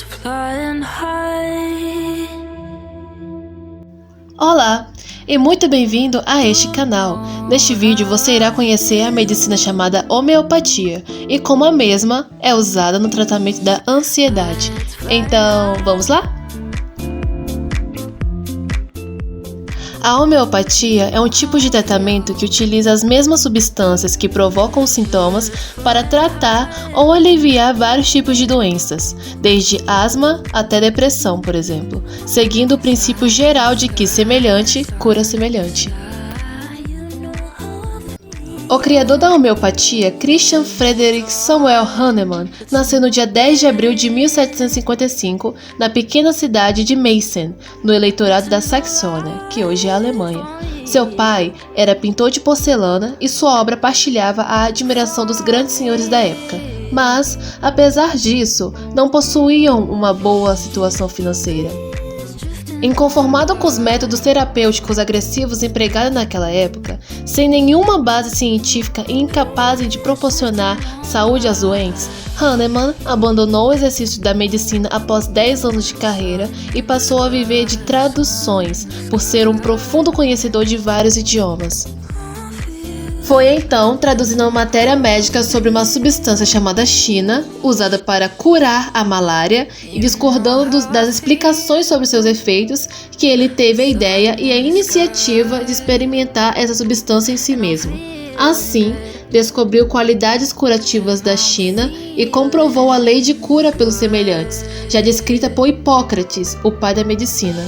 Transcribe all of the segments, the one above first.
flying high. Olá e muito bem-vindo a este canal. Neste vídeo você irá conhecer a medicina chamada homeopatia e como a mesma é usada no tratamento da ansiedade. Então, vamos lá? A homeopatia é um tipo de tratamento que utiliza as mesmas substâncias que provocam os sintomas para tratar ou aliviar vários tipos de doenças, desde asma até depressão, por exemplo, seguindo o princípio geral de que semelhante cura semelhante. O criador da homeopatia, Christian Friedrich Samuel Hahnemann, nasceu no dia 10 de abril de 1755 na pequena cidade de Meissen, no eleitorado da Saxônia, que hoje é a Alemanha. Seu pai era pintor de porcelana e sua obra partilhava a admiração dos grandes senhores da época. Mas, apesar disso, não possuíam uma boa situação financeira. Inconformado com os métodos terapêuticos agressivos empregados naquela época, sem nenhuma base científica e incapazes de proporcionar saúde aos doentes, Hahnemann abandonou o exercício da medicina após 10 anos de carreira e passou a viver de traduções, por ser um profundo conhecedor de vários idiomas. Foi então traduzindo uma matéria médica sobre uma substância chamada china, usada para curar a malária, e discordando das explicações sobre seus efeitos, que ele teve a ideia e a iniciativa de experimentar essa substância em si mesmo. Assim, descobriu qualidades curativas da China e comprovou a lei de cura pelos semelhantes, já descrita por Hipócrates, o pai da medicina.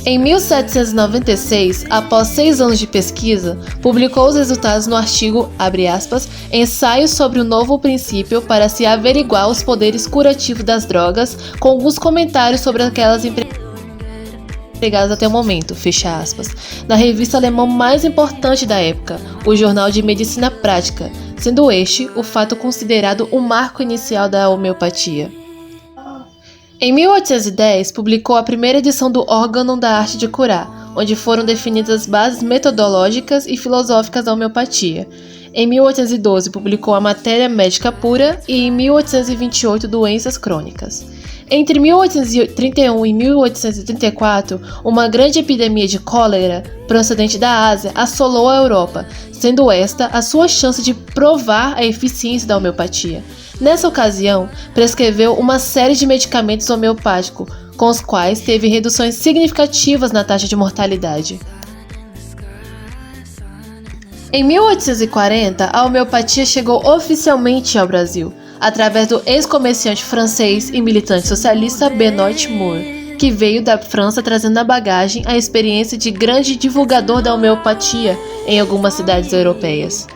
Em 1796, após 6 anos de pesquisa, publicou os resultados no artigo, abre aspas, Ensaio sobre o novo princípio para se averiguar os poderes curativos das drogas, com alguns comentários sobre aquelas empregadas até o momento, fecha aspas, na revista alemã mais importante da época, o Jornal de Medicina Prática, sendo este o fato considerado o marco inicial da homeopatia. Em 1810, publicou a primeira edição do Órgão da Arte de Curar, onde foram definidas as bases metodológicas e filosóficas da homeopatia. Em 1812, publicou a Matéria Médica Pura e em 1828, Doenças Crônicas. Entre 1831 e 1834, uma grande epidemia de cólera procedente da Ásia assolou a Europa, sendo esta a sua chance de provar a eficiência da homeopatia. Nessa ocasião, prescreveu uma série de medicamentos homeopáticos, com os quais teve reduções significativas na taxa de mortalidade. Em 1840, a homeopatia chegou oficialmente ao Brasil, através do ex-comerciante francês e militante socialista Benoît Moore, que veio da França trazendo na bagagem a experiência de grande divulgador da homeopatia em algumas cidades europeias.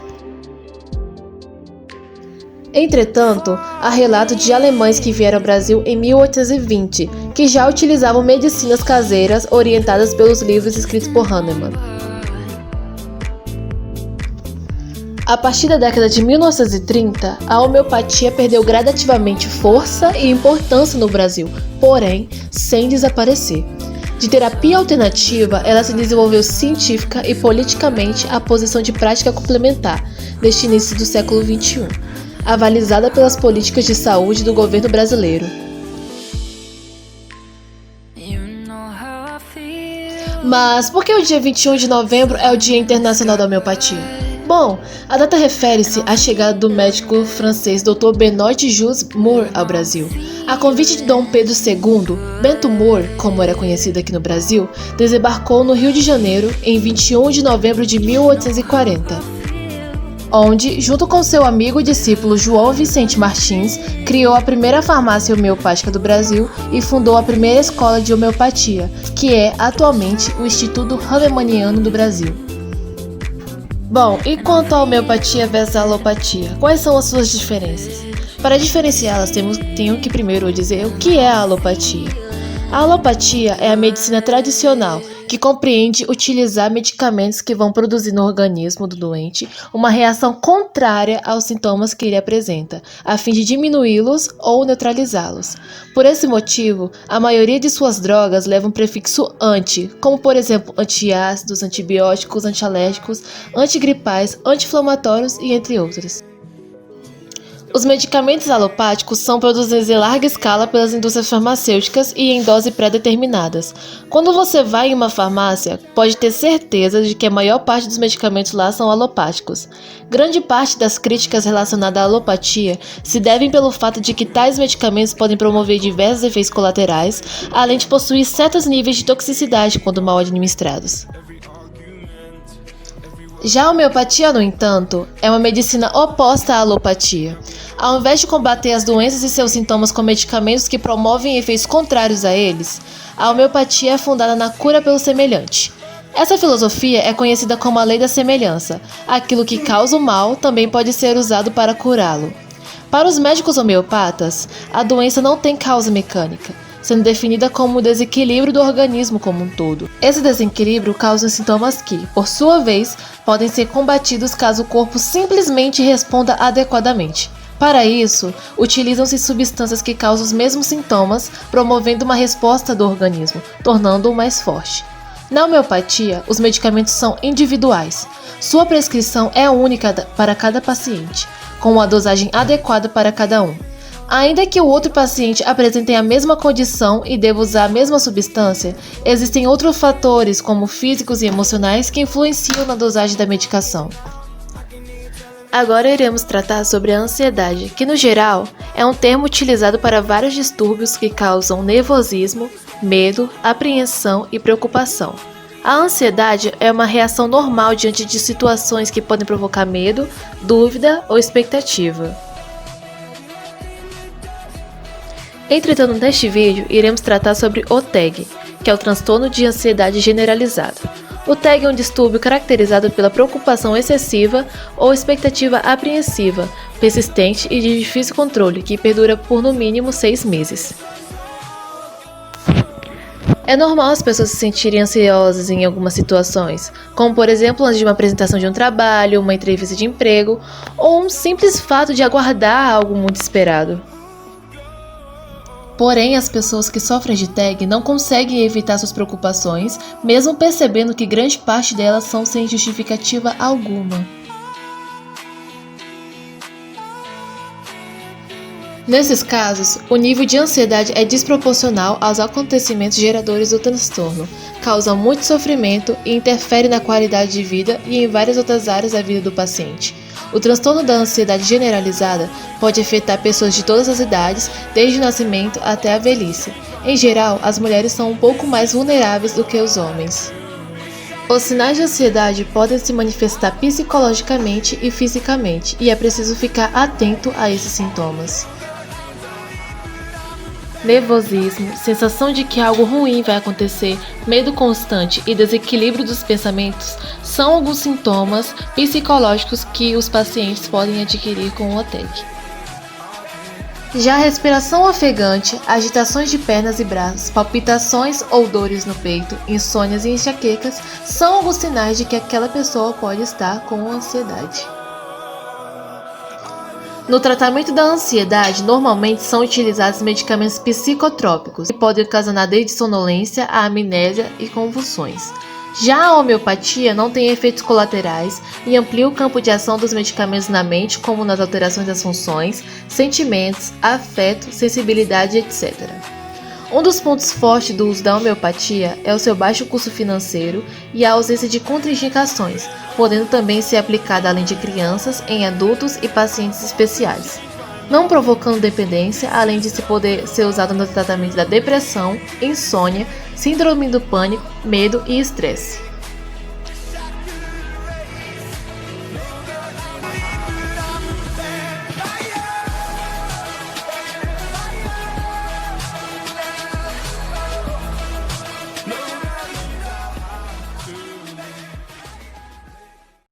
Entretanto, há relatos de alemães que vieram ao Brasil em 1820, que já utilizavam medicinas caseiras orientadas pelos livros escritos por Hahnemann. A partir da década de 1930, a homeopatia perdeu gradativamente força e importância no Brasil, porém, sem desaparecer. De terapia alternativa, ela se desenvolveu científica e politicamente à posição de prática complementar, neste início do século XXI. Avalizada pelas políticas de saúde do governo brasileiro. Mas por que o dia 21 de novembro é o Dia Internacional da Homeopatia? Bom, a data refere-se à chegada do médico francês Dr. Benoît Jules Moore ao Brasil. A convite de Dom Pedro II, Bento Moore, como era conhecido aqui no Brasil, desembarcou no Rio de Janeiro em 21 de novembro de 1840. Onde, junto com seu amigo e discípulo João Vicente Martins, criou a primeira farmácia homeopática do Brasil e fundou a primeira escola de homeopatia, que é atualmente o Instituto Hahnemanniano do Brasil. Bom, e quanto à homeopatia versus a alopatia, quais são as suas diferenças? Para diferenciá-las, tenho que primeiro dizer o que é a alopatia. A alopatia é a medicina tradicional, que compreende utilizar medicamentos que vão produzir no organismo do doente uma reação contrária aos sintomas que ele apresenta, a fim de diminuí-los ou neutralizá-los. Por esse motivo, a maioria de suas drogas leva um prefixo anti, como por exemplo antiácidos, antibióticos, antialérgicos, antigripais, anti-inflamatórios e entre outros. Os medicamentos alopáticos são produzidos em larga escala pelas indústrias farmacêuticas e em doses pré-determinadas. Quando você vai em uma farmácia, pode ter certeza de que a maior parte dos medicamentos lá são alopáticos. Grande parte das críticas relacionadas à alopatia se devem pelo fato de que tais medicamentos podem promover diversos efeitos colaterais, além de possuir certos níveis de toxicidade quando mal administrados. Já a homeopatia, no entanto, é uma medicina oposta à alopatia. Ao invés de combater as doenças e seus sintomas com medicamentos que promovem efeitos contrários a eles, a homeopatia é fundada na cura pelo semelhante. Essa filosofia é conhecida como a lei da semelhança. Aquilo que causa o mal também pode ser usado para curá-lo. Para os médicos homeopatas, a doença não tem causa mecânica, sendo definida como o desequilíbrio do organismo como um todo. Esse desequilíbrio causa sintomas que, por sua vez, podem ser combatidos caso o corpo simplesmente responda adequadamente. Para isso, utilizam-se substâncias que causam os mesmos sintomas, promovendo uma resposta do organismo, tornando-o mais forte. Na homeopatia, os medicamentos são individuais. Sua prescrição é única para cada paciente, com uma dosagem adequada para cada um. Ainda que o outro paciente apresente a mesma condição e deva usar a mesma substância, existem outros fatores, como físicos e emocionais, que influenciam na dosagem da medicação. Agora iremos tratar sobre a ansiedade, que no geral é um termo utilizado para vários distúrbios que causam nervosismo, medo, apreensão e preocupação. A ansiedade é uma reação normal diante de situações que podem provocar medo, dúvida ou expectativa. Entretanto, neste vídeo, iremos tratar sobre o TAG, que é o transtorno de ansiedade generalizado. O TAG é um distúrbio caracterizado pela preocupação excessiva ou expectativa apreensiva, persistente e de difícil controle, que perdura por no mínimo 6 meses. É normal as pessoas se sentirem ansiosas em algumas situações, como por exemplo antes de uma apresentação de um trabalho, uma entrevista de emprego, ou um simples fato de aguardar algo muito esperado. Porém, as pessoas que sofrem de TAG não conseguem evitar suas preocupações, mesmo percebendo que grande parte delas são sem justificativa alguma. Nesses casos, o nível de ansiedade é desproporcional aos acontecimentos geradores do transtorno, causa muito sofrimento e interfere na qualidade de vida e em várias outras áreas da vida do paciente. O transtorno da ansiedade generalizada pode afetar pessoas de todas as idades, desde o nascimento até a velhice. Em geral, as mulheres são um pouco mais vulneráveis do que os homens. Os sinais de ansiedade podem se manifestar psicologicamente e fisicamente, e é preciso ficar atento a esses sintomas. Nervosismo, sensação de que algo ruim vai acontecer, medo constante e desequilíbrio dos pensamentos são alguns sintomas psicológicos que os pacientes podem adquirir com o TAG. Já a respiração ofegante, agitações de pernas e braços, palpitações ou dores no peito, insônias e enxaquecas são alguns sinais de que aquela pessoa pode estar com ansiedade. No tratamento da ansiedade, normalmente são utilizados medicamentos psicotrópicos, que podem ocasionar desde sonolência a amnésia e convulsões. Já a homeopatia não tem efeitos colaterais e amplia o campo de ação dos medicamentos na mente, como nas alterações das funções, sentimentos, afeto, sensibilidade, etc. Um dos pontos fortes do uso da homeopatia é o seu baixo custo financeiro e a ausência de contraindicações, podendo também ser aplicada além de crianças, em adultos e pacientes especiais, não provocando dependência, além de poder ser usado no tratamento da depressão, insônia, síndrome do pânico, medo e estresse.